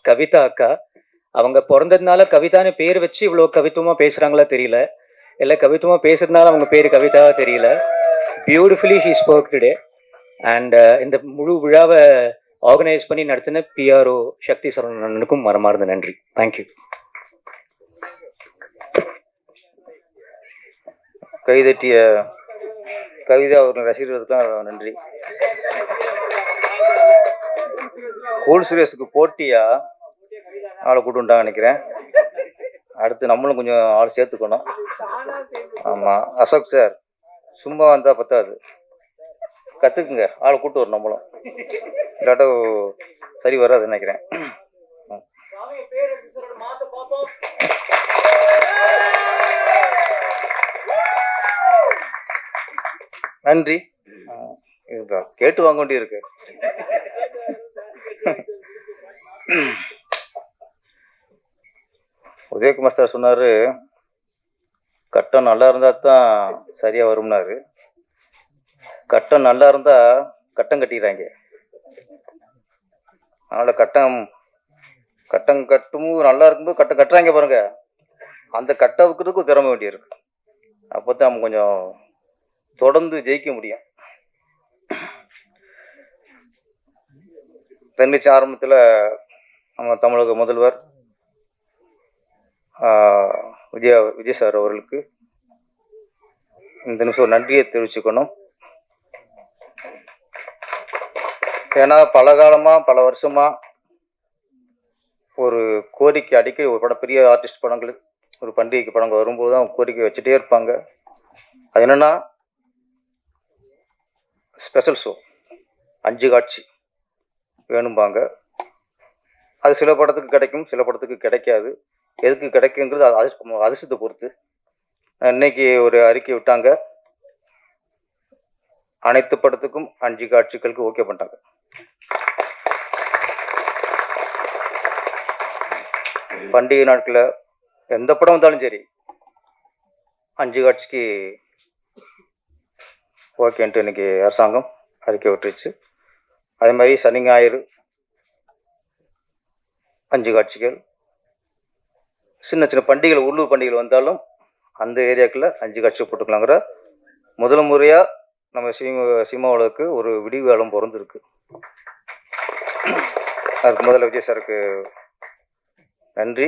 கவிதா அக்கா. அவங்க பொறந்ததுனால கவிதான்னு பேர் வச்சு இவ்வளோ கவித்துவமா பேசுறாங்களா தெரியல. இல்ல கவித்துவமா பேசுறதுனால அவங்க பேரு கவிதாவா தெரியல. Beautifully she spoke today. And இந்த முழு விழாவை ஆர்கனைஸ் பண்ணி நடத்தின பிஆர்ஓ சக்தி சரவணனுக்கும் மனமார்ந்த நன்றி. தேங்க்யூ. கைதட்டிய கவிதா அவர்கள் ரசிகர்களுக்கும் நன்றி. கூல் சுரேஷுக்கு போட்டியா ஆளை கூட்டு வந்துட்டாங்க நினைக்கிறேன். அடுத்து நம்மளும் கொஞ்சம் ஆள் சேர்த்துக்கணும். ஆமாம், அசோக் சார் சும்மா வந்தால் பத்தாது, கற்றுக்குங்க, ஆளை கூட்டு வரும் நம்மளும், இல்லாட்ட சரி வராது நினைக்கிறேன். நன்றி. கேட்டு வாங்க வேண்டி இருக்கு. உதயகுமார் சார் சொன்னாரு, கட்டம் நல்லா இருந்தா தான் சரியா வரும்னாரு. கட்டம் நல்லா இருந்தா கட்டம் கட்டிடுறாங்க. அதனால கட்டம் கட்டும் நல்லா இருக்கும்போது கட்டம் கட்டுறாங்க பாருங்க, அந்த கட்ட வைக்கிறதுக்கும் திறமை வேண்டி இருக்கு. அப்போதான் நம்ம கொஞ்சம் தொடர்ந்து ஜெயிக்க முடியும். தன்னிச்சை ஆரம்பத்தில் நம்ம தமிழக முதல்வர் விஜய் சார் அவர்களுக்கு இந்த நிமிஷம் நன்றியை தெரிவிச்சுக்கணும். ஏன்னா பல காலமாக பல வருஷமாக ஒரு கோரிக்கை அடிக்கடி ஒரு படம், பெரிய ஆர்டிஸ்ட் படங்கள், ஒரு பண்டிகைக்கு படங்கள் வரும்போது தான் கோரிக்கை வச்சுட்டே இருப்பாங்க. அது என்னன்னா ஸ்பெஷல் ஷோ 5 காட்சி வேணும்பாங்க. அது சில படத்துக்கு கிடைக்கும், சில படத்துக்கு கிடைக்காது. எதுக்கு கிடைக்குங்கிறது அதிர்ஷ்டத்தை பொறுத்து. இன்னைக்கு ஒரு அறிக்கை விட்டாங்க, அனைத்து படத்துக்கும் 5 காட்சிகளுக்கு ஓகே பண்ணிட்டாங்க. பண்டிகை நாட்களில் எந்த படம் வந்தாலும் சரி 5 காட்சிக்கு ஓகேன்ட்டு இன்னைக்கு அரசாங்கம் அறிக்கை விட்டுருச்சு. அதே மாதிரி சனி ஞாயிறு 5 காட்சிகள், சின்ன சின்ன பண்டிகைகள், உள்ளூர் பண்டிகைகள் வந்தாலும் அந்த ஏரியாக்குள்ள 5 காட்சி போட்டுக்கலாங்கிற முதல் முறையாக நம்ம சினிமாவுக்கு ஒரு விடிவுகாலம் பிறந்திருக்கு. அதுக்கு முதல்ல விஜய் சாருக்கு நன்றி.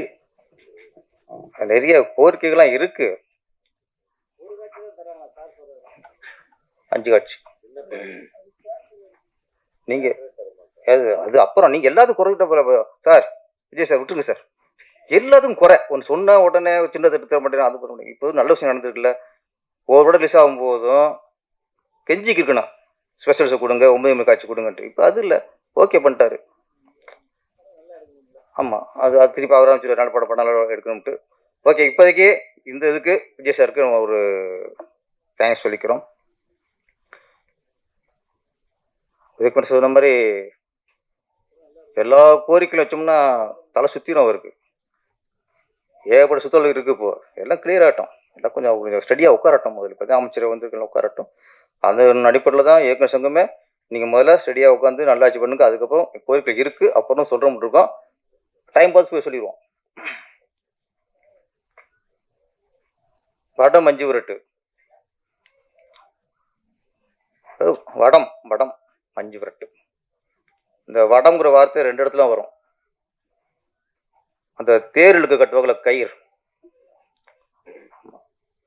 நிறைய கோரிக்கைகள்லாம் இருக்கு. 5 காட்சி நீங்க அது அப்புறம் நீங்க எல்லாத்துக்கும் குறைக்கிட்ட சார், விஜய் சார் விட்டுருங்க சார், எல்லாத்துக்கும் குறை ஒன்று சொன்னா உடனே சின்ன தட்டு தர மாட்டேன். அது பண்ண இப்போ நல்ல விஷயம் நடந்துருக்குல்ல. ஒரு படம் ரிலீஸ் ஆகும் போதும் கெஞ்சிக்கு இருக்கணும், ஸ்பெஷல் ஷோ கொடுங்க, 9 மணி காட்சி கொடுங்கன்ட்டு. இப்போ அது இல்லை, ஓகே பண்ணிட்டாரு. ஆமாம், அது திருப்பி அவராக சொல்லி நல்ல படம் நல்லா எடுக்கணும்ட்டு. ஓகே, இப்போதைக்கு இந்த இதுக்கு விஜய் சாருக்கு நம்ம ஒரு தேங்க்ஸ் சொல்லிக்கிறோம். இதுக்கு சொன்ன மாதிரி எல்லா கோரிக்கையும் வச்சோம்னா தலை சுற்றிடும் அவருக்கு. ஏகப்பட்ட சுத்தல் இருக்கு. இப்போ எல்லாம் கிளியர் ஆகட்டும், எல்லாம் கொஞ்சம் ஸ்டடியாக உட்காரட்டும். முதல்ல இப்போ தான் அமைச்சரை வந்து உட்காரட்டும். அந்த அடிப்படையில் தான் இயக்குனர் சங்கமே நீங்கள் முதல்ல ஸ்டடியாக உட்காந்து நல்லாட்சி பண்ணுங்க, அதுக்கப்புறம் கோரிக்கை இருக்குது அப்புறம் சொல்கிறோம் இருக்கோம். டைம் பாஸ் போய் சொல்லிடுவோம். வடம் மஞ்சு விரட்டு, வடம் வடம் மஞ்சு விரட்டு. இந்த வடம்ங்கிற வார்த்தை 2 இடத்துல வரும். அந்த தேர்களுக்கு கட்டுவாங்கள கயிறு,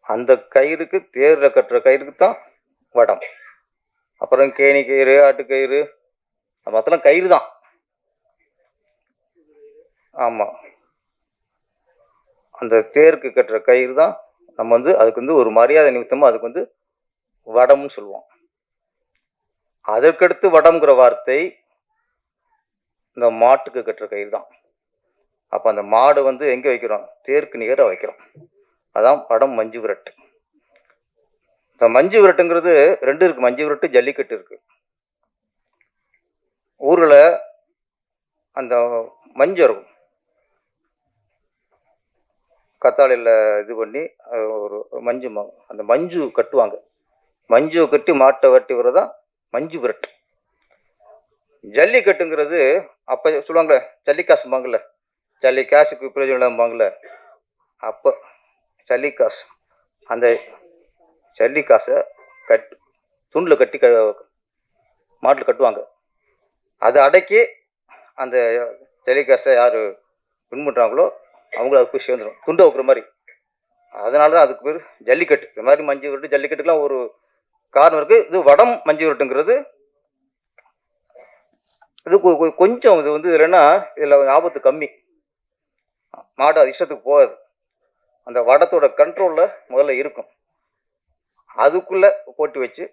அந்த கயிறுக்கு, தேரில் கட்டுற கயிறுக்கு தான் வடம். அப்புறம் கேணி கயிறு, ஆட்டுக்கயிறு, மற்றெல்லாம் கயிறு தான். ஆமாம், அந்த தேருக்கு கட்டுற கயிறு தான் நம்ம வந்து அதுக்கு வந்து ஒரு மரியாதை நிமித்தமாக அதுக்கு வந்து வடம்னு சொல்லுவோம். அதற்கடுத்து வடம்ங்கிற வார்த்தை இந்த மாட்டுக்கு கட்டுற கயிறு தான். அப்போ அந்த மாடு வந்து எங்கே வைக்கிறோம்? தேருக்கு நிகராக வைக்கிறோம். அதான் வடம் மஞ்சு விரட்டு. இந்த மஞ்சு விரட்டுங்கிறது 2 இருக்கு, மஞ்சு விரட்டு, ஜல்லிக்கட்டு இருக்கு. ஊரில் அந்த மஞ்சு இருக்கும், கத்தாழையில் இது பண்ணி ஒரு மஞ்சு, அந்த மஞ்சு கட்டுவாங்க. மஞ்சு கட்டி மாட்டை வெட்டி வரதான் மஞ்சு விரட்டு. ஜல்லிக்கட்டுங்கிறது அப்போ சொல்லுவாங்களே ஜல்லிக்காசும்பாங்கல்ல, ஜல்லி காசுக்கு பிரயோஜனம் இல்லாமபாங்கல்ல, அப்போ ஜல்லிக்காசு அந்த ஜல்லிக்காசை துண்டில் கட்டி மாட்டில் கட்டுவாங்க. அதை அடக்கி அந்த ஜல்லிக்காசை யார் வின் பண்ணுறாங்களோ அவங்கள அது போய் சேர்ந்துடும், துண்டை வைக்கிற மாதிரி. அதனால தான் அதுக்கு பேர் ஜல்லிக்கட்டு. இந்த மாதிரி மஞ்சு விரட்டு ஜல்லிக்கட்டுக்கெலாம் ஒரு காரணம் இருக்குது. இது வடம் மஞ்சு விரட்டுங்கிறது இது கொஞ்சம் இது வந்து இல்லைன்னா இதில் ஆபத்து கம்மி. மாடு அது இஷ்டத்துக்கு போகாது, அந்த வடத்தோட கண்ட்ரோலில் முதல்ல இருக்கும். அதுக்குள்ளே போட்டு வச்சு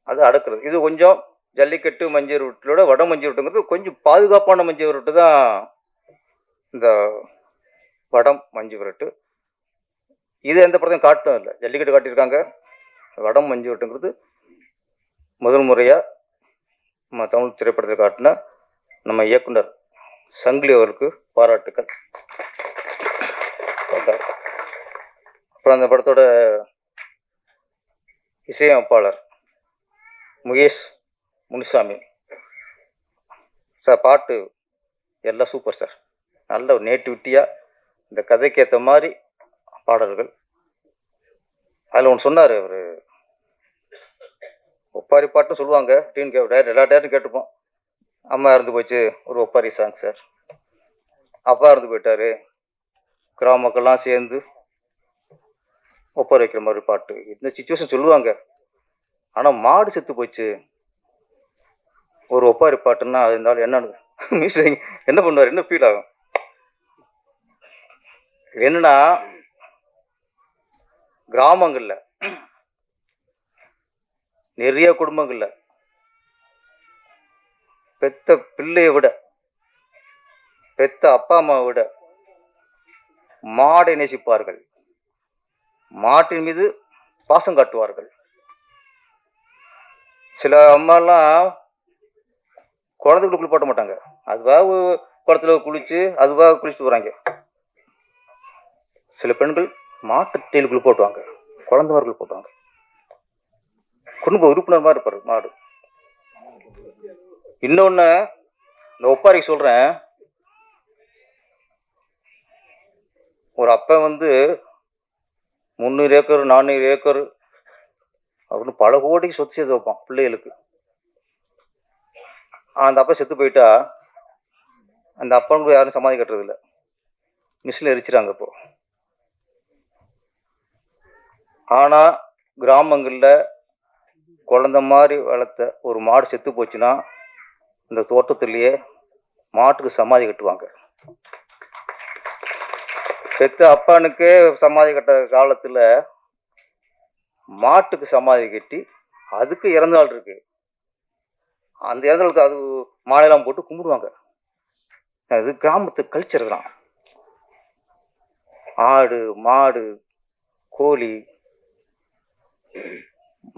அது அடக்குறது. இது கொஞ்சம் ஜல்லிக்கட்டு மஞ்சள் விரட்டோட வட மஞ்சள் விரட்டுங்கிறது கொஞ்சம் பாதுகாப்பான மஞ்சள் விரட்டு தான் இந்த வடம் மஞ்சு விரட்டு. இது எந்த படத்தையும் காட்டும் இல்லை, ஜல்லிக்கட்டு காட்டியிருக்காங்க. வடம் மஞ்சு விரட்டுங்கிறது முதல் முறையாக நம்ம தமிழ் திரைப்படத்தை காட்டின நம்ம இயக்குனர் சங்கிலி அவருக்கு பாராட்டுக்கள். அப்புறம் அந்த படத்தோட இசையமைப்பாளர் முகேஷ் முனுசாமி சார். பாட்டு எல்லாம் சூப்பர் சார், நல்ல ஒரு நேட்டிவிட்டியாக இந்த கதைக்கு ஏற்ற மாதிரி பாடல்கள். அதில் ஒன்று சொன்னார் அவர், ஒப்பாரி பாட்டுன்னு சொல்லுவாங்க, டீன் எல்லா டேரும் கேட்டுப்போம். அம்மா இறந்து போச்சு ஒரு ஒப்பாரி சாங் சார், அப்பா இறந்து போயிட்டாரு, கிராம மக்கள்லாம் சேர்ந்து ஒப்பாரி வைக்கிற மாதிரி பாட்டு, இந்த சுச்சுவேஷன் சொல்லுவாங்க. ஆனால் மாடு செத்து போச்சு ஒரு ஒப்பாரி பாட்டுன்னா அது இருந்தாலும் என்னன்னு மியூசிக் என்ன பண்ணுவார், என்ன ஃபீல் ஆகும்? என்னன்னா கிராமங்கள்ல நிறைய குடும்பங்கள்ல பெத்த பிள்ளையை விட பெத்த அப்பா அம்மாவை விட மாடை நேசிப்பார்கள், மாட்டின் மீது பாசம் காட்டுவார்கள். சில அம்மாலாம் குழந்தைகளுக்கு குளிப்பாட்ட மாட்டாங்க, அதுவாக குளத்துல குளிச்சு அதுவாக குளிச்சுட்டு வராங்க. சில பெண்கள் மாட்டு டெய்லி குளிப்பாட்டுவாங்க, குழந்தை மாதிரி குளிப்பாட்டுவாங்க. குடும்ப உறுப்பினர் மாதிரி இருப்பாரு மாடு. இன்னொன்னு இந்த ஒப்பாரிக்கு சொல்றேன், ஒரு அப்பன் வந்து 300 ஏக்கர் 400 ஏக்கர் அப்படின்னு பல கோடிக்கு சொத்து சேர்த்து வைப்பான் பிள்ளைகளுக்கு. அந்த அப்பா செத்து போயிட்டா அந்த அப்பனுக்கு யாரும் சமாதி கட்டுறது இல்லை, மிஷினில் எரிச்சிடாங்க இப்போ. ஆனால் கிராமங்களில் குழந்த மாதிரி வளர்த்த ஒரு மாடு செத்து போச்சுன்னா இந்த தோட்டத்திலேயே மாட்டுக்கு சமாதி கட்டுவாங்க. பெத்த அப்பானுக்கே சமாதி கட்ட காலத்தில் மாட்டுக்கு சமாதி கட்டி அதுக்கு இறந்த நாள் இருக்கு, அந்த இறந்த நாளுக்கு அது மாலையெல்லாம் போட்டு கும்பிடுவாங்க. அது கிராமத்து கல்ச்சர் தான். ஆடு மாடு கோழி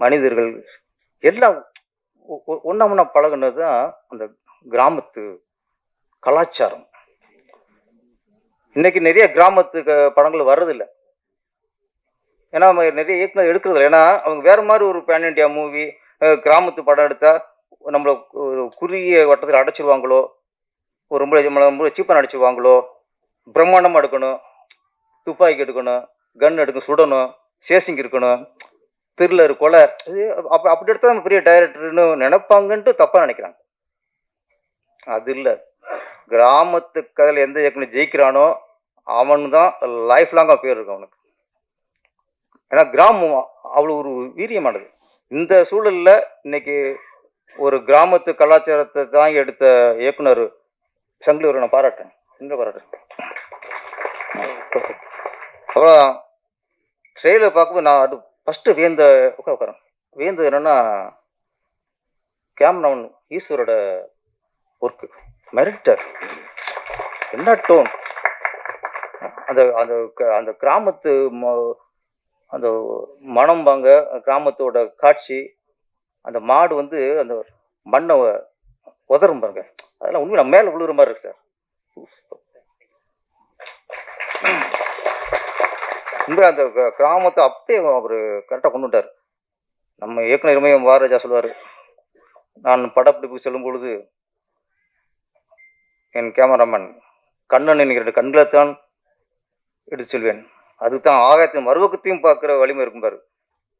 மனிதர்கள் எல்லாம் ஒன்றா ஒன்றா பழகுனது தான் அந்த கிராமத்து கலாச்சாரம். இன்னைக்கு நிறைய கிராமத்து படங்கள் வர்றதில்லை, ஏன்னா நம்ம நிறைய இயக்குனர் எடுக்கிறது இல்லை. ஏன்னா அவங்க வேற மாதிரி ஒரு பேன் இண்டியா மூவி கிராமத்து படம் எடுத்தா நம்மளை ஒரு குறுகிய வட்டத்தில் அடைச்சிருவாங்களோ, ஒரு ரொம்ப சீப்பாக அடிச்சிருவாங்களோ, பிரம்மாண்டமாக எடுக்கணும், துப்பாக்கி எடுக்கணும், கன் எடுக்கணும், சுடணும், சேசிங் இருக்கணும், த்ரில்லர் கொலை, இது அப்படி எடுத்தா நம்ம பெரிய டைரக்டர்னு நினைப்பாங்கன்ட்டு தப்பா நினைக்கிறாங்க. அது இல்லை, கிராமத்து கதையில் எந்த இயக்குனர் ஜெயிக்கிறானோ அவனு தான் லைஃப் லாங்காக பேர் இருக்கும் அவனுக்கு. ஏன்னா கிராமம் அவ்வளோ ஒரு வீரியமானது. இந்த சூழலில் இன்னைக்கு ஒரு கிராமத்து கலாச்சாரத்தை தாங்கி எடுத்த இயக்குனர் சங்கிலி அவரை நான் பாராட்டேன், இந்த பாராட்டேன். அப்புறம் ட்ரெயிலர் பார்க்கும்போது நான் அது ஃபஸ்ட்டு வியந்தது என்னன்னா கேமராமன் ஈஸ்வரோட ஒர்க்கு, மெரிட்டர் என்ன டோன், அந்த அந்த அந்த கிராமத்து அந்த மணம்பாங்க, கிராமத்தோட காட்சி, அந்த மாடு வந்து அந்த மண்ணை உதறும் பாருங்க, அதெல்லாம் உண்மை நம்ம மேலே விழுகிற மாதிரி இருக்கு சார். உண்மையாக அந்த கிராமத்தை அப்படியே அவர் கரெக்டாக கொண்டு விட்டார். நம்ம இயக்குனர் மகாராஜா சொல்லுவார், நான் படப்பிடிப்பு செல்லும் பொழுது என் கேமராமேன் கண்ணன் என்கிற 2 கண்களைத்தான் எடுத்து செல்வேன். அதுதான் ஆகாயத்தின் மறுபக்கத்தையும் பார்க்குற வலிமை இருக்கும் பாரு.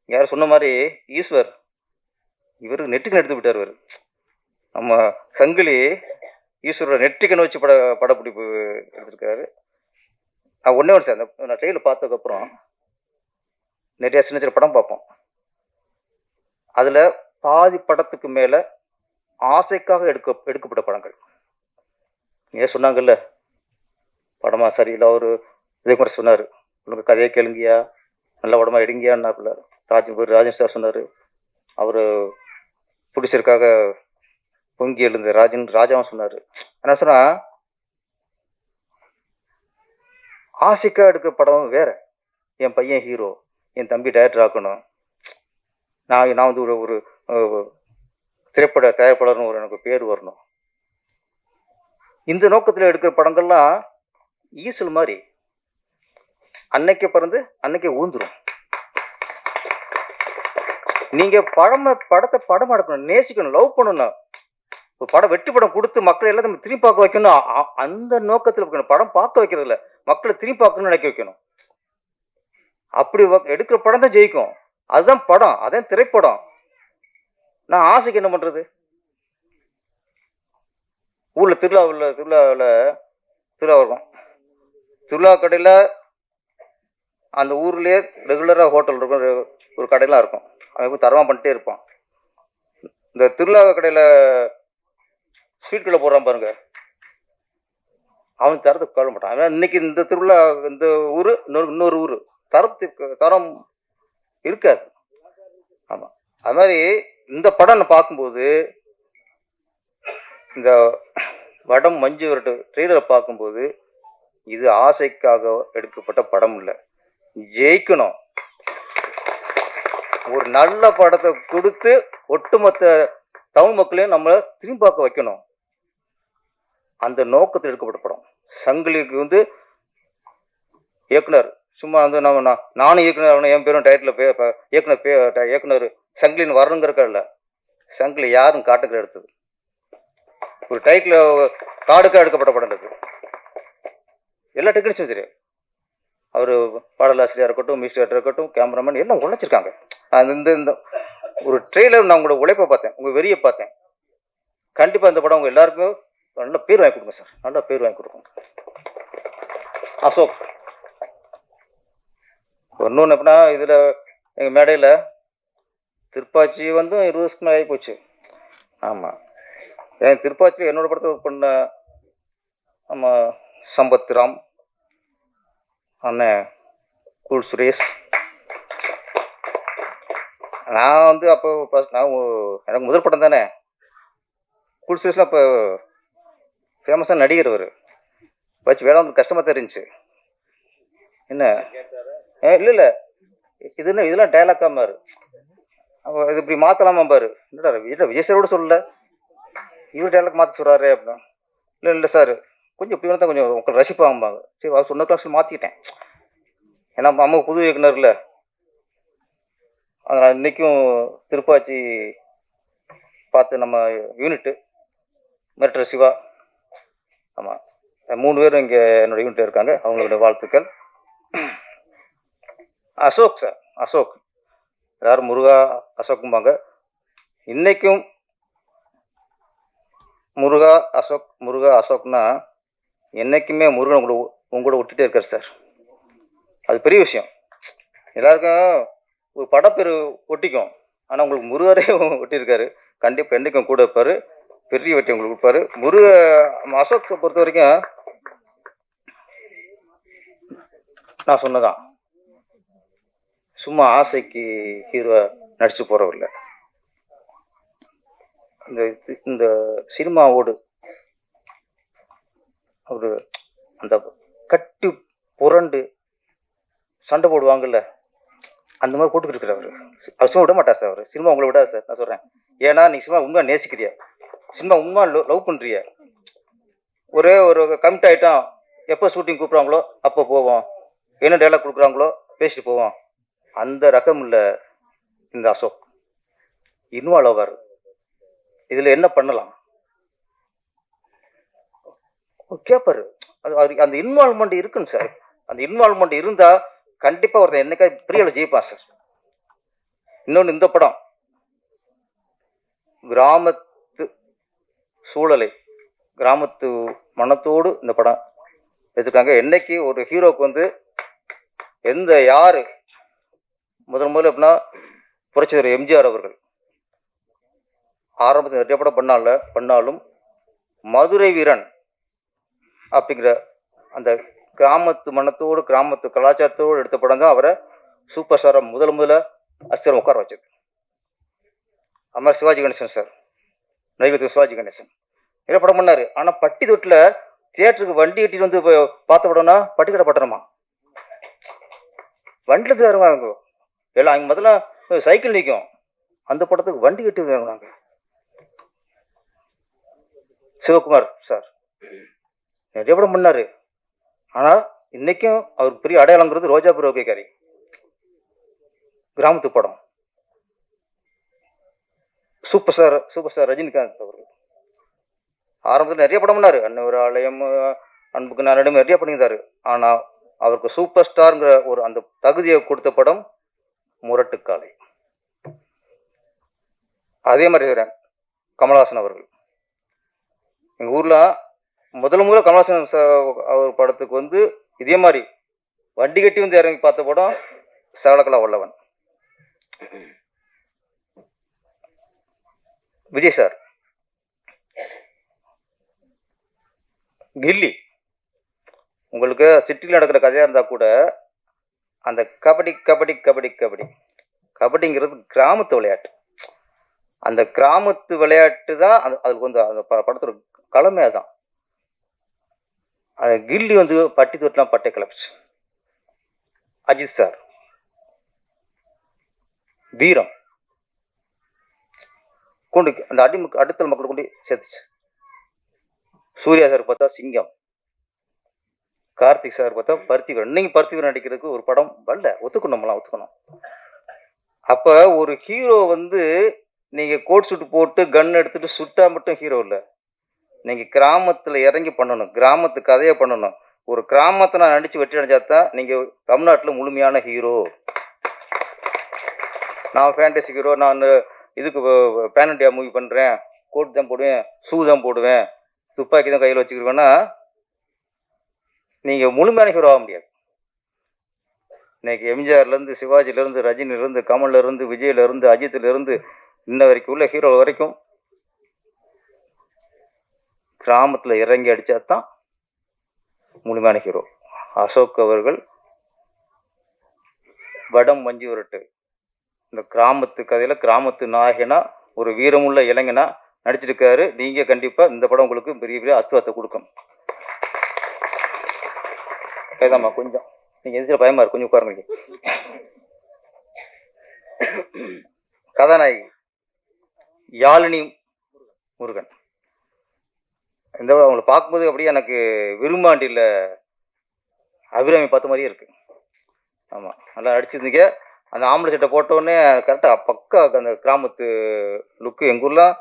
யாரும் சொன்ன மாதிரி ஈஸ்வர் இவர் நெற்றிக்கண் எடுத்து விட்டார். இவர் நம்ம சங்கிலி ஈஸ்வரோட நெற்றிக்கண் வச்சு படப்பிடிப்பு எடுத்திருக்காரு. நான் ஒன்றே ஒன்று சார், நான் ட்ரெயிலில் பார்த்ததுக்கப்புறம் நிறைய சின்ன சின்ன படம் பார்ப்போம். அதில் பாதி படத்துக்கு மேலே ஆசைக்காக எடுக்கப்பட்ட படங்கள். ஏன் சொன்னாங்கல்ல, படமா சரியில்லை. அவர் இதே மாதிரி சொன்னார், உங்களுக்கு கதையை கேளுங்கயா, நல்ல படமா எடுங்கயான்னாப்புல. ராஜன் சார் சொன்னார். அவர் ப்ரொடியூசருக்காக பொங்கி எழுந்த ராஜாவும் சொன்னார். என்ன சொன்னா, ஆசைக்காக எடுக்கிற படம் வேற. என் பையன் ஹீரோ, என் தம்பி டைரக்டர் ஆக்கணும், நான் வந்து ஒரு திரைப்பட தயாரிப்பாளர்னு எனக்கு பேர் வரணும், இந்த நோக்கத்தில் எடுக்கிற படங்கள்லாம் ஈசல் மாதிரி அன்னைக்கே பிறந்து அன்னைக்கே ஊந்துரும். நீங்க படத்தை படம் எடுக்கணும், நேசிக்கணும், லவ் பண்ணணும். ஒரு படம் வெற்றி படம் கொடுத்து மக்களை எல்லாம் திரும்பி பார்க்க வைக்கணும். அந்த நோக்கத்தில் வைக்கணும். படம் பார்க்க வைக்கிறது இல்லை, மக்களை திரும்பி பார்க்கணும்னு நினைக்க வைக்கணும். அப்படி எடுக்கிற படம் தான் ஜெயிக்கும். அதுதான் படம், அதான் திரைப்படம். நான் ஆசைக்கு என்ன பண்றது? ஊர்ல திருவிழா இருக்கும். திருவிழா கடையில அந்த ஊர்லயே ரெகுலரா ஹோட்டல் இருக்கும், ஒரு கடையெல்லாம் இருக்கும். அவன் தரமா பண்ணிட்டே இருப்பான். இந்த திருவிழா கடையில ஸ்வீட் கடை போடுறான் பாருங்க, அவன் தரத்துக்கு கவலை மாட்டான். அவன் இன்னைக்கு இந்த திருவிழா இந்த ஊரு இன்னொரு ஊரு தரம் இருக்காது. ஆமா, அது மாதிரி இந்த படம் பார்க்கும்போது, இந்த வடம் மஞ்சு விரட்டு ட்ரெய்லரை பார்க்கும்போது, இது ஆசைக்காக எடுக்கப்பட்ட படம் இல்லை, ஜெயிக்கணும். ஒரு நல்ல படத்தை கொடுத்து ஒட்டுமொத்த தமிழ் மக்களையும் நம்மளை திரும்பி பார்க்க வைக்கணும். அந்த நோக்கத்தில் எடுக்கப்பட்ட படம். சங்கிலிக்கு வந்து இயக்குனர் சும்மா வந்து நானும் இயக்குனர், என் பேரும் டைட்டில் இயக்குனர் சங்கிலின்னு வரணுங்கிறக்க இல்லை. சங்கிலி யாரும் காட்டுக்கிற எடுத்தது, ஒரு டைட்டில் காடுக்காக எடுக்கப்பட்ட படம் இருக்கு. எல்லா டெக்னீஷியனும் சரி, அவர் பாடலாசிரியராக இருக்கட்டும், மியூசிக் டைரக்டர் இருக்கட்டும், கேமராமேன் எல்லாம் உழைச்சிருக்காங்க. இந்த ஒரு ட்ரெய்லர் நான் உங்களோட உழைப்பை பார்த்தேன், உங்கள் வெறியை பார்த்தேன். கண்டிப்பாக இந்த படம் உங்கள் எல்லாருக்கும் நல்ல பேர் வாங்கி கொடுங்க சார், நல்ல பேர் வாங்கி கொடுக்கும். அசோக் இன்னொன்று எப்படின்னா, இதில் எங்கள் மேடையில் திருப்பாச்சி வந்து 20 வருஷத்துக்கு மேலே ஆகி போச்சு. ஆமாம், என் திருப்பாச்சியில் என்னோட படத்தை ஒர்க் பண்ண நம்ம சம்பத் ராம் அண்ணன், கூல் சுரேஷ். நான் வந்து அப்போ எனக்கு முதல் படம் தானே. கூல் சுரேஷ்லாம் இப்போ ஃபேமஸான நடிகர். அவர் வச்சு வேலை வந்து கஷ்டமாக தான் இருந்துச்சு. என்ன இல்லை இதெல்லாம் டைலாக்கா பாரு, இது இப்படி மாற்றலாமா பாரு. இல்லை விஜய் சாரோட சொல்லல, இவர் டைலாக் மாற்ற சொல்கிறாரு அப்படின்னா. இல்லை சார், கொஞ்சம் இப்படி தான் கொஞ்சம் உங்களை ரசிப்பாங்கம்பாங்க. சரி, அவர் சொன்ன கிளாஸில் மாற்றிக்கிட்டேன். ஏன்னா அம்மா புது இயக்குனர் இல்லை, அதனால் இன்றைக்கும் திருப்பாச்சி பார்த்து நம்ம யூனிட்டு மிரட்டர் சிவா, ஆமாம் 3 பேரும் இங்கே என்னோட யூனிட் இருக்காங்க, அவங்களோட வாழ்த்துக்கள். அசோக் சார், அசோக் எல்லாரும் முருகா அசோக்கும்பாங்க. இன்னைக்கும் முருகா அசோக்னா என்னைக்குமே முருகன் உங்களோட விட்டுட்டே இருக்கார் சார். அது பெரிய விஷயம். எல்லாருக்கும் ஒரு படப்பேர் ஒட்டிக்கும், ஆனால் உங்களுக்கு முருகரே ஒட்டியிருக்காரு. கண்டிப்பாக என்றைக்கும் கூட இருப்பார், பெரிய வெட்டி உங்களுக்கு கொடுப்பாரு. அசோக்கை பொறுத்த வரைக்கும் நான் சொன்னதான், சும்மா ஆசைக்கு ஹீரோ நடிச்சு போறவில்லை. இந்த சினிமாவோடு அவரு அந்த கட்டி புரண்டு சண்டை போடுவாங்கல்ல, அந்த மாதிரி போட்டுக்கிட்டு இருக்கிறவர். அவர் சும்மா விட மாட்டார் சார். அவர் சினிமா உங்களை விடாது சார், நான் சொல்றேன். ஏன்னா நீ சினிமா உண்மையா நேசிக்கிறியா, சினிமா உண்மையா லவ் பண்றிய. ஒரே ஒரு கமிட் ஆயிட்டோம், எப்போ ஷூட்டிங் கூப்பிட்றாங்களோ அப்போ போவோம், என்ன டைலாக் கொடுக்குறாங்களோ பேசிட்டு போவோம். அந்த ரகம் இல்லை இந்த அசோக். இன்வால்வ் ஆவார், இதில் என்ன பண்ணலாம் கேட்பாரு. அந்த இன்வால்மெண்ட் இருக்குன்னு சார். அந்த இன்வால்மெண்ட் இருந்தால் கண்டிப்பாக ஒருத்தன் என்னைக்கா பிரியல ஜெயிப்பான் சார். இன்னொன்று இந்த படம் கிராமத்து சூழலை கிராமத்து மனத்தோடு இந்த படம் எடுத்துருக்காங்க. என்னைக்கு ஒரு ஹீரோவுக்கு வந்து யாரு முதல்ல எப்படின்னா புரட்சித்தலைவர் எம்ஜிஆர் அவர்கள் ஆரம்பத்தில் நிறைய படம் பண்ணாலும் மதுரை வீரன் அப்படிங்கிற அந்த கிராமத்து மனத்தோடு கிராமத்து கலாச்சாரத்தோடு எடுத்த படம் தான் அவரை சூப்பர் ஸ்டாரை முதல்ல அஸ்திரம் உட்கார வச்சது. அது மாதிரி சிவாஜி கணேசன் சார், நடிகர் சிவாஜி கணேசன் நிறைய படம் பண்ணாரு. ஆனால் பட்டி தொட்டில் தியேட்டருக்கு வண்டி கட்டிட்டு வந்து பார்த்த படம்னா பட்டிக்கடை பட்டணமா வண்டியில் தருவாங்க எல்லாம். அங்கே முதல்ல சைக்கிள் நிற்கும், அந்த படத்துக்கு வண்டி கட்டி வருவாங்க. சிவகுமார் சார் நிறைய படம் பண்ணாரு. ஆனால் இன்னைக்கும் அவருக்கு பெரிய அடையாளங்கிறது ரோஜாபுர ஓகேக்காரி கிராமத்து படம். சூப்பர் ஸ்டார் ரஜினிகாந்த் அவர்கள் ஆரம்பத்தில் நிறைய படம் பண்ணாரு. அன்னொரு ஆலயம், அன்புக்கு நாளிடம் நிறைய பண்ணியிருந்தாரு. ஆனால் அவருக்கு சூப்பர் ஸ்டார்ங்கிற ஒரு அந்த தகுதியை கொடுத்த படம் முரட்டுக்காலை. அதே மாதிரி கமலஹாசன் அவர்கள் எங்கள் ஊரில் முதல்ல கமலஹாசன் அவர் படத்துக்கு வந்து இதே மாதிரி வண்டி கட்டி வந்து இறங்கி பார்த்த படம் சகலகலா வல்லவன். விஜய் சார் கில்லி. உங்களுக்கு சிட்டியில் நடக்கிற கதையாக இருந்தால் கூட அந்த கபடி கபடி கபடி கபடி கபடிங்கிறது கிராமத்து விளையாட்டு. அந்த கிராமத்து விளையாட்டு தான் அதுக்கு வந்து அந்த படத்தோட களமே அதுதான். அந்த கில்லி வந்து பட்டி தொட்டலாம் பட்டை கிளப்பிச்சு. அஜித் சார் வீரம் கொண்டு அந்த அடுத்தல் மக்கள் கொண்டு சேர்த்துச்சு. சூர்யா சார் பார்த்தா சிங்கம், கார்த்திக் சார் பார்த்தா பருத்திவீரன். இன்னைக்கு பருத்திவீரன் நடிக்கிறதுக்கு ஒரு படம் வரல, ஒத்துக்கணும். அப்ப ஒரு ஹீரோ வந்து நீங்க கோட் சூட் போட்டு கன் எடுத்துட்டு சுட்டா மட்டும் ஹீரோ இல்லை. நீங்க கிராமத்துல இறங்கி பண்ணணும், கிராமத்து கதையை பண்ணணும். ஒரு கிராமத்தை நான் நடிச்சு வெற்றி அடைஞ்சாதான் நீங்க தமிழ்நாட்டில் முழுமையான ஹீரோ. நான் ஃபேண்டசி ஹீரோ, நான் இதுக்கு பேன் இண்டியா மூவி பண்றேன், கோட் தான் போடுவேன், ஷூ தான் போடுவேன், துப்பாக்கி தான் கையில் வச்சுக்கிருவேன்னா நீங்க முழுமையான ஹீரோ ஆக முடியாது. இன்னைக்கு எம்ஜிஆர்லேருந்து சிவாஜிலேருந்து ரஜினிலேருந்து கமல்லேருந்து விஜயிலேருந்து அஜித்லேருந்து இன்ன வரைக்கும் உள்ள ஹீரோ வரைக்கும் கிராமத்தில் இறங்கி அடித்தா தான் முழுமையான ஹீரோ. அசோக் அவர்கள் வடம் மஞ்சு விரட்டு இந்த கிராமத்து கதையில் கிராமத்து நாயகனா ஒரு வீரமுள்ள இளைஞனா நடிச்சிருக்காரு. நீங்கள் கண்டிப்பாக இந்த படம் உங்களுக்கு பெரிய பெரிய அஸ்துவத்தை கொடுக்கும். கைதாம்மா கொஞ்சம் நீங்கள் எதிர்த்து பயமா இருக்கு, கொஞ்சம் உட்காருங்க. கதாநாயகி யாழினி முருகன். இந்த அவங்களை பார்க்கும்போது அப்படியே எனக்கு விரும்பாண்டியில் அபிராமி பார்த்த மாதிரியே இருக்கு. ஆமாம், நல்லா நடிச்சிருந்தீங்க. அந்த ஆம்பளை சட்டை போட்டோடனே கரெக்டாக பக்கா அந்த கிராமத்து லுக்கு. எங்கள் ஊர்லாம்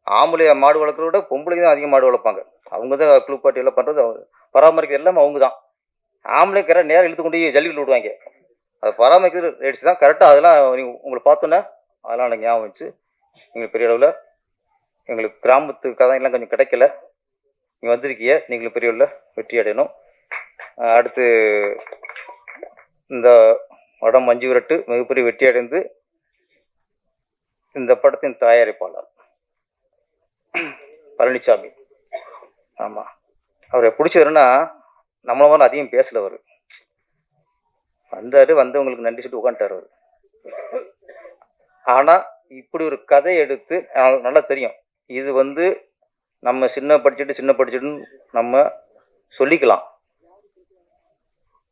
ஆம்பளைய மாடு வளர்க்குறத விட பொம்பளைக்கு தான் அதிகம் மாடு வளர்ப்பாங்க. அவங்க தான் குளிப்பாட்டி எல்லாம் பண்ணுறது, பராமரிக்கிறது எல்லாமே அவங்க தான். ஆம்பளை கரெக்டாக நேரம் இழுத்து கொண்டு ஜல்லிக்கட்டு விடுவாங்க. அதை பராமரிக்கிறது லேடிஸ் தான் கரெக்டாக. அதெல்லாம் நீங்கள் உங்களை பார்த்தோன்னே அதெல்லாம் எனக்கு ஞாபகம் வச்சு எங்களுக்கு பெரிய அளவில் எங்களுக்கு கிராமத்து கதையெல்லாம் கொஞ்சம் கிடைக்கல. நீங்கள் வந்திருக்கீங்க, நீங்களும் பெரிய அளவில் வெற்றி அடையணும். அடுத்து இந்த வடம் மஞ்சு விரட்டு மிகப்பெரிய வெற்றி அடைந்து இந்த படத்தின் தயாரிப்பாளர் பழனிசாமி. ஆமாம், அவரை பிடிச்சதுன்னா நம்மள மாதிரி அதிகம் பேசல. அவர் வந்தவங்களுக்கு நன்றி சொல்லிட்டு உட்காந்துட்டார் அவர். ஆனால் இப்படி ஒரு கதை எடுத்து நல்லா தெரியும். இது வந்து நம்ம சின்ன படிச்சுட்டு நம்ம சொல்லிக்கலாம்.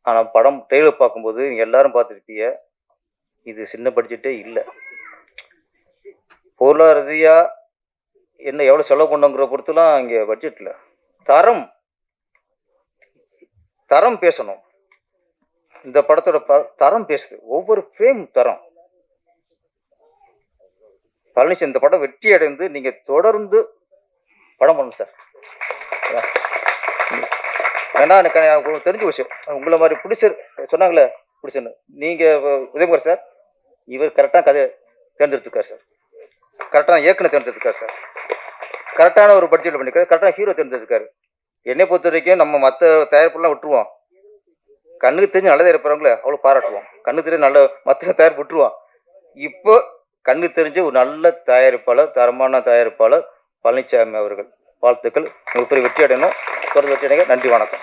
ஆனால் படம் ட்ரெய்லர் பார்க்கும்போது நீங்கள் எல்லாரும் பார்த்துருப்பீங்க, இது சின்ன பட்ஜெட்டே இல்லை. பொருளாதார ரீதியாக என்ன எவ்வளோ செலவு பண்ணுங்கிற பொறுத்துலாம் இங்கே பட்ஜெட்டில் தரம் பேசணும். இந்த படத்தோட தரம் பேசுது. ஒவ்வொரு ஃப்ரேம் தரம். பழனிசாமி இந்த படம் வெற்றி அடைந்து நீங்கள் தொடர்ந்து படம் பண்ணணும் சார். ஏன்னா எனக்கு உங்களுக்கு தெரிஞ்ச விஷயம், உங்களை மாதிரி பிடிச்சர் சொன்னாங்களே பிடிச்சன்னு, நீங்கள் உதயகுமார் சார் இவர் கரெக்டாக கதை தேர்ந்தெடுத்துக்கார் சார், கரெக்டான இயக்குனர் தேர்ந்தெடுத்துக்கார் சார், கரெக்டான ஒரு பட்ஜெட்டில் பண்ணிக்காரு, கரெக்டான ஹீரோ தேர்ந்தெடுத்துக்காரு. என்னை பொறுத்த வரைக்கும் நம்ம மற்ற தயாரிப்புலாம் விட்டுருவோம், கண்ணுக்கு தெரிஞ்சு நல்ல தயாரிப்புறவங்களே அவ்வளோ பாராட்டுவோம், கண்ணுக்கு தெரிஞ்சு நல்ல மற்ற தயாரிப்பு விட்டுருவோம். இப்போ கண்ணு தெரிஞ்ச ஒரு நல்ல தயாரிப்பாளர், தரமான தயாரிப்பாளர் பழனிசாமி அவர்கள். வாழ்த்துக்கள், மிகப்பெரிய வெற்றி அடையணும், தொடர்ந்து வெற்றி அடைங்க. நன்றி, வணக்கம்.